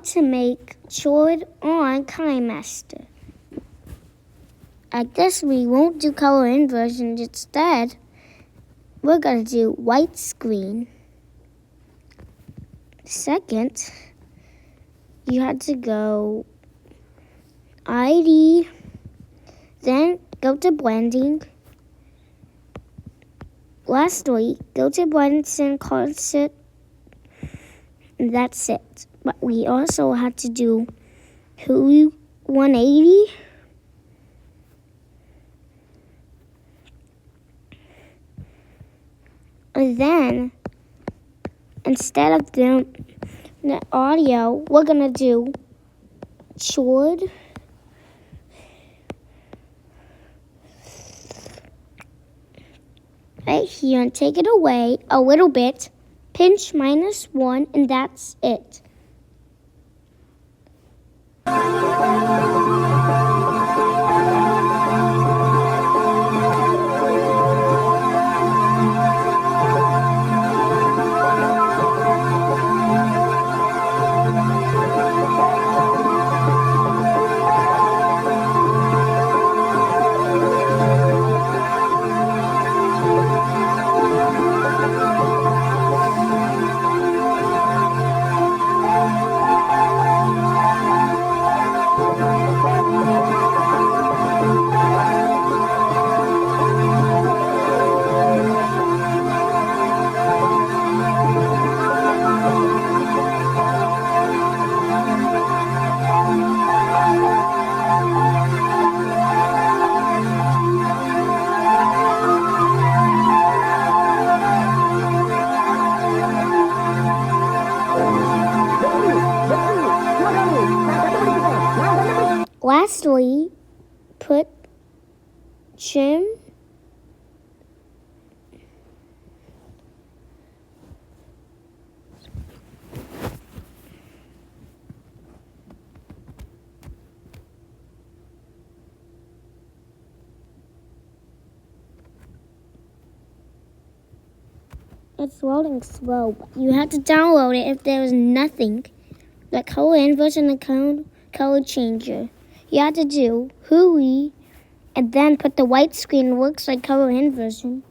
To make chord on kinemaster. I guess we won't do color inversion. Instead, we're going to do white screen. Second, you have to go ID, then go to blending. Lastly, go to blends and concert, and that's it. But we also have to do 180. And then, instead of the audio, we're going to do chord. Right here, and take it away a little bit. Pinch -1, and that's it. Lastly, put trim. It's loading slow, but you have to download it if there is nothing. The color inversion and color changer. You have to do hooey and then put the white screen. It looks like color inversion.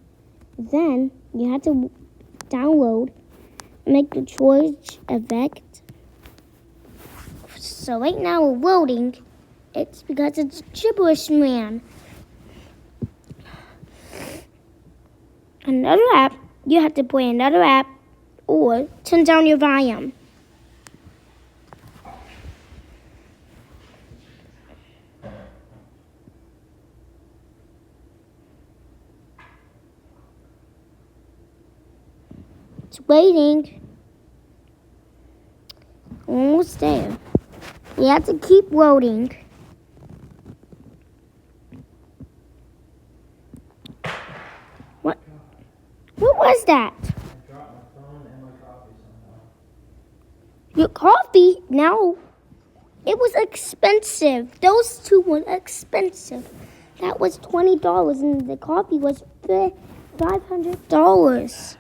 Then you have to download, make the choice effect. So right now we're loading. It's because it's gibberish, man. Another app, you have to play another app or turn down your volume. It's waiting. Almost there. You have to keep loading. What was that? I dropped my phone and my coffee somehow. Your coffee? No. It was expensive. Those two were expensive. That was $20 and the coffee was $500.